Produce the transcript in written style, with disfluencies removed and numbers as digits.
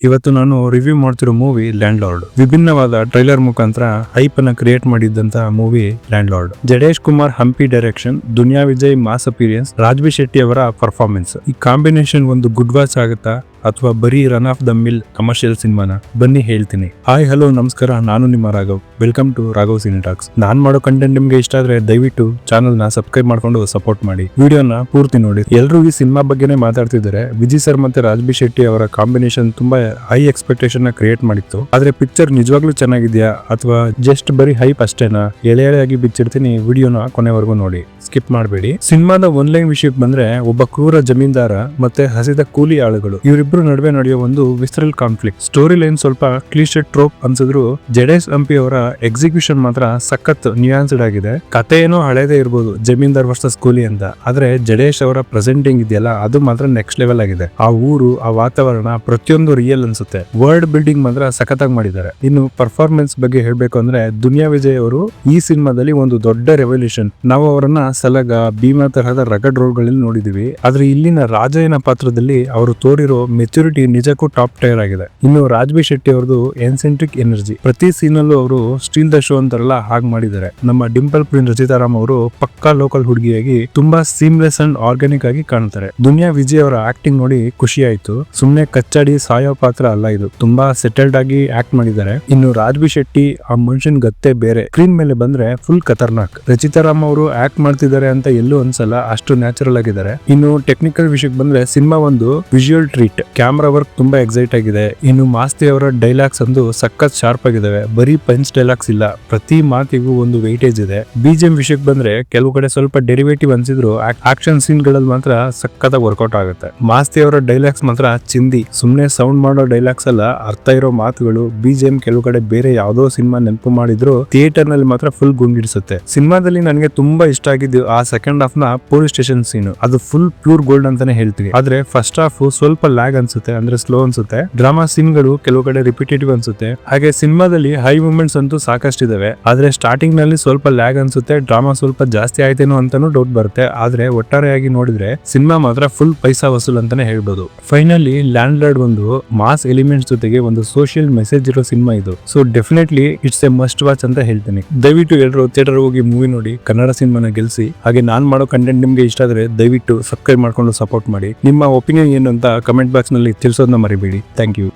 ಇವತ್ತು ನಾನು ರಿವ್ಯೂ ಮಾಡ್ತಿರೋ ಮೂವಿ ಲ್ಯಾಂಡ್ ಲಾರ್ಡ್. ವಿಭಿನ್ನವಾದ ಟ್ರೈಲರ್ ಮುಖಾಂತರ ಹೈಪ್ ಅನ್ನ ಕ್ರಿಯೇಟ್ ಮಾಡಿದ್ದಂತಹ movie landlord. Jadesh Kumar Hampi direction, Duniya Vijay mass appearance, Raj B Shetty ಅವರ ಪರ್ಫಾರ್ಮೆನ್ಸ್. ಈ ಕಾಂಬಿನೇಷನ್ ಒಂದು ಗುಡ್ ವಾಚ್ ಆಗುತ್ತಾ ಅಥವಾ ಬರೀ run of the mill commercial ಸಿನಿಮಾನ? ಬನ್ನಿ ಹೇಳ್ತೀನಿ. ಹಾಯ್ ಹಲೋ ನಮಸ್ಕಾರ, ನಾನು ನಿಮ್ಮ Raghav. Welcome to Raghav cine talks. ನಾನ್ ಮಾಡೋ ಕಂಟೆಂಟ್ ನಿಮ್ಗೆ ಇಷ್ಟ ಆದ್ರೆ ದಯವಿಟ್ಟು ಚಾನಲ್ ನ ಸಬ್ಸ್ಕ್ರೈಬ್ ಮಾಡ್ಕೊಂಡು ಸಪೋರ್ಟ್ ಮಾಡಿ. ವಿಡಿಯೋನ ಪೂರ್ತಿ ನೋಡಿ. ಎಲ್ಲರೂ ಈ ಸಿನಿಮಾ ಬಗ್ಗೆನೇ ಮಾತಾಡ್ತಿದ್ದಾರೆ. ವಿಜಯ್ ಸರ್ ಮತ್ತೆ ರಾಜ್ಬಿ ಶೆಟ್ಟಿ ಅವರ ಕಾಂಬಿನೇಷನ್ ತುಂಬಾ ಹೈ ಎಕ್ಸ್ಪೆಕ್ಟೇಷನ್ ನ ಕ್ರಿಯೇಟ್ ಮಾಡಿತ್ತು. ಆದ್ರೆ ಪಿಕ್ಚರ್ ನಿಜವಾಗ್ಲೂ ಚೆನ್ನಾಗಿದ್ಯಾ ಅಥವಾ ಜಸ್ಟ್ ಬರೀ ಹೈಪ್ ಅಷ್ಟೇನಾ? ಎಳೆ ಎಳೆಯಾಗಿ ಬಿಚ್ಚಿಡ್ತೀನಿ. ವಿಡಿಯೋನ ಕೊನೆವರೆಗೂ ನೋಡಿ, ಸ್ಕಿಪ್ ಮಾಡಬೇಡಿ. ಸಿನಿಮಾದ ಒನ್ಲೈನ್ ವಿಷಯಕ್ಕೆ ಬಂದ್ರೆ, ಒಬ್ಬ ಕ್ರೂರ ಜಮೀನ್ದಾರ ಮತ್ತೆ ಹಸಿದ ಕೂಲಿ ಆಳುಗಳು ಇವರಿಬ್ರು ನಡುವೆ ನಡೆಯೋ ಒಂದು ವಿಸ್ರಲ್ ಕಾನ್ಫ್ಲಿಕ್ಟ್. ಸ್ಟೋರಿ ಲೈನ್ ಸ್ವಲ್ಪ ಕ್ಲೀಶೆ ಟ್ರೋಪ್ ಅನ್ಸಿದ್ರು ಜಡೇಶ್ ಹಂಪಿ ಅವರ ಎಕ್ಸಿಕ್ಯೂಷನ್ ಮಾತ್ರ ಸಖತ್ ನ್ಯೂಯಾನ್ಸ್ಡ್ ಆಗಿದೆ. ಕತೆ ಏನೋ ಹಳೇದೇ ಇರ್ಬೋದು, ಜಮೀನ್ದಾರ್ ವರ್ಸಸ್ ಕೂಲಿ ಅಂತ, ಆದ್ರೆ ಜಡೇಶ್ ಅವರ ಪ್ರೆಸೆಂಟಿಂಗ್ ಇದೆಯಲ್ಲ ಅದು ಮಾತ್ರ ನೆಕ್ಸ್ಟ್ ಲೆವೆಲ್ ಆಗಿದೆ. ಆ ಊರು, ಆ ವಾತಾವರಣ ಪ್ರತಿಯೊಂದು ರಿಯಲ್ ಅನ್ಸುತ್ತೆ. ವರ್ಲ್ಡ್ ಬಿಲ್ಡಿಂಗ್ ಮಾತ್ರ ಸಖತ್ತಾಗಿ ಮಾಡಿದ್ದಾರೆ. ಇನ್ನು ಪರ್ಫಾರ್ಮೆನ್ಸ್ ಬಗ್ಗೆ ಹೇಳ್ಬೇಕು ಅಂದ್ರೆ, ದುನಿಯಾ ವಿಜಯ್ ಅವರು ಈ ಸಿನಿಮಾದಲ್ಲಿ ಒಂದು ದೊಡ್ಡ ರೆವಲ್ಯೂಷನ್. ನಾವು ಅವರನ್ನ ಸಲಗ, ಭೀಮಾ ತರಹದ ರಗಡ್ ರೋಲ್ ಗಳಲ್ಲಿ ನೋಡಿದೀವಿ, ಆದ್ರೆ ಇಲ್ಲಿನ ರಾಜಯ್ಯನ ಪಾತ್ರದಲ್ಲಿ ಅವರು ತೋರಿರೋ ಮೆಚುರಿಟಿ ನಿಜಕ್ಕೂ ಟಾಪ್ ಟೈರ್ ಆಗಿದೆ. ಇನ್ನು ರಾಜ್ಬಿ ಶೆಟ್ಟಿ ಅವ್ರದ್ದು ಎನ್ಸೆಂಟ್ರಿಕ್ ಎನರ್ಜಿ, ಪ್ರತಿ ಸೀನ್ ಅಲ್ಲೂ ಅವರು ಸ್ಟೀಲ್ ದ ಶೋ ಅಂತಾರಲ್ಲ ಹಾಗೆ ಮಾಡಿದ್ದಾರೆ. ನಮ್ಮ ಡಿಂಪಲ್ ಪ್ರಿನ್ ರಚಿತಾರಾಮ್ ಅವರು ಪಕ್ಕಾ ಲೋಕಲ್ ಹುಡುಗಿಯಾಗಿ ತುಂಬಾ ಸೀಮ್ಲೆಸ್ ಅಂಡ್ ಆರ್ಗ್ಯಾನಿಕ್ ಆಗಿ ಕಾಣ್ತಾರೆ. ದುನಿಯಾ ವಿಜಯ್ ಅವರ ಆಕ್ಟಿಂಗ್ ನೋಡಿ ಖುಷಿ ಆಯ್ತು. ಸುಮ್ನೆ ಕಚ್ಚಾಡಿ ಸಾಯೋ ಪಾತ್ರ ಅಲ್ಲ ಇದು, ತುಂಬಾ ಸೆಟಲ್ಡ್ ಆಗಿ ಆಕ್ಟ್ ಮಾಡಿದ್ದಾರೆ. ಇನ್ನು ರಾಜ್ಬಿ ಶೆಟ್ಟಿ, ಆ ಮನುಷ್ಯನ್ ಗತ್ತೆ ಬೇರೆ. ಸ್ಕ್ರೀನ್ ಮೇಲೆ ಬಂದ್ರೆ ಫುಲ್ ಖತರ್ನಾಕ್. ರಚಿತಾರಾಮ್ ಅವರು ಆಕ್ಟ್ ಮಾಡ್ತಿದ್ದಾರೆ ಅಂತ ಎಲ್ಲೂ ಅನ್ಸಲ್ಲ, ಅಷ್ಟು ನ್ಯಾಚುರಲ್ ಆಗಿದ್ದಾರೆ. ಇನ್ನು ಟೆಕ್ನಿಕಲ್ ವಿಷಯಕ್ಕೆ ಬಂದ್ರೆ, ಸಿನಿಮಾ ಒಂದು ವಿಜುವಲ್ ಟ್ರೀಟ್. ಕ್ಯಾಮ್ರಾ ವರ್ಕ್ ತುಂಬಾ ಎಕ್ಸೈಟ್ ಆಗಿದೆ. ಇನ್ನು ಮಾಸ್ತಿ ಅವರ ಡೈಲಾಗ್ಸ್ ಅಂದು ಸಖತ್ ಶಾರ್ಪ್ ಆಗಿದಾವೆ. ಬರೀ ಪಂಚ್ ಡೈಲಾಗ್ಸ್ ಇಲ್ಲ, ಪ್ರತಿ ಮಾತಿಗೂ ಒಂದು ವೆಯ್ಟೇಜ್ ಇದೆ. ಬಿಜಿಎಂ ವಿಷಯಕ್ಕೆ ಬಂದ್ರೆ, ಕೆಲವು ಕಡೆ ಸ್ವಲ್ಪ ಡೆರಿವೇಟಿವ್ ಅನ್ಸಿದ್ರು ಆಕ್ಷನ್ ಸೀನ್ ಗಳಲ್ಲಿ ಮಾತ್ರ ಸಖತ್ತಾಗಿ ವರ್ಕೌಟ್ ಆಗುತ್ತೆ. ಮಾಸ್ತಿ ಅವರ ಡೈಲಾಗ್ಸ್ ಮಾತ್ರ ಚಿಂದಿ, ಸುಮ್ನೆ ಸೌಂಡ್ ಮಾಡೋ ಡೈಲಾಗ್ಸ್ ಅಲ್ಲ, ಅರ್ಥ ಇರೋ ಮಾತುಗಳು. ಬಿಜಿಎಂ ಕೆಲವು ಕಡೆ ಬೇರೆ ಯಾವ್ದೋ ಸಿನಿಮಾ ನೆನಪು ಮಾಡಿದ್ರು ಥಿಯೇಟರ್ ನಲ್ಲಿ ಮಾತ್ರ ಫುಲ್ ಗುಂಡಿಡಿಸುತ್ತೆ. ಸಿನಿಮಾದಲ್ಲಿ ನನಗೆ ತುಂಬಾ ಇಷ್ಟ ಆಗಿದ್ದು ಆ ಸೆಕೆಂಡ್ ಹಾಫ್ ನ ಪೊಲೀಸ್ ಸ್ಟೇಷನ್ ಸೀನ್. ಅದು ಫುಲ್ ಪ್ಯೂರ್ ಗೋಲ್ಡ್ ಅಂತಾನೆ ಹೇಳ್ತೀವಿ. ಆದ್ರೆ ಫಸ್ಟ್ ಹಾಫ್ ಸ್ವಲ್ಪ ಲ್ಯಾಗ್ ಅನ್ಸುತ್ತೆ, ಅಂದ್ರೆ ಸ್ಲೋ ಅನ್ಸುತ್ತೆ. ಡ್ರಾಮಾ ಸೀನ್ ಗಳು ಕೆಲವು ಕಡೆ ರಿಪಿಟೇಟಿವ್ ಅನ್ಸುತ್ತೆ. ಹಾಗೆ ಸಿನಿಮಾದಲ್ಲಿ ಹೈ ಮೂಮೆಂಟ್ಸ್ ಅಂತೂ ಸಾಕಷ್ಟಿದಾವೆ, ಆದ್ರೆ ಸ್ಟಾರ್ಟಿಂಗ್ ನಲ್ಲಿ ಸ್ವಲ್ಪ ಲ್ಯಾಗ್ ಅನ್ಸುತ್ತೆ. ಡ್ರಾಮಾ ಸ್ವಲ್ಪ ಜಾಸ್ತಿ ಆಯ್ತೇನೋ ಅಂತಾನು ಡೌಟ್ ಬರುತ್ತೆ. ಆದ್ರೆ ಒಟ್ಟಾರೆಯಾಗಿ ನೋಡಿದ್ರೆ ಸಿನಿಮಾ ಮಾತ್ರ ಫುಲ್ ಪೈಸಾ ವಸೂಲ್ ಅಂತಾನೆ ಹೇಳ್ಬೋದು. ಫೈನಲಿ ಲ್ಯಾಂಡ್ ಲಾರ್ಡ್ ಒಂದು ಮಾಸ್ ಎಲಿಮೆಂಟ್ಸ್ ಜೊತೆಗೆ ಒಂದು ಸೋಷಿಯಲ್ ಮೆಸೇಜ್ ಇರೋ ಸಿನಿಮಾ ಇದು. So definitely it's A must watch ಅಂತ ಹೇಳ್ತೀನಿ. ದಯವಿಟ್ಟು ಎಲ್ಲರೂ ಥಿಯೇಟರ್ ಹೋಗಿ ಮೂವಿ ನೋಡಿ, ಕನ್ನಡ ಸಿನಿಮಾನ ಗೆಲ್ಸಿ. ಹಾಗೆ ನಾನ್ ಮಾಡೋ ಕಂಟೆಂಟ್ ನಿಮ್ಗೆ ಇಷ್ಟ ಆದ್ರೆ ದಯವಿಟ್ಟು ಸಬ್ಸ್ಕ್ರೈಬ್ ಮಾಡ್ಕೊಂಡು ಸಪೋರ್ಟ್ ಮಾಡಿ. ನಿಮ್ಮ ಒಪಿನಿಯನ್ ಏನು ಅಂತ ಕಮೆಂಟ್ ಬಾಕ್ಸ್ ನಲ್ಲಿ ತಿಳಿಸೋದನ್ನ ಮರಿಬೇಡಿ. Thank you.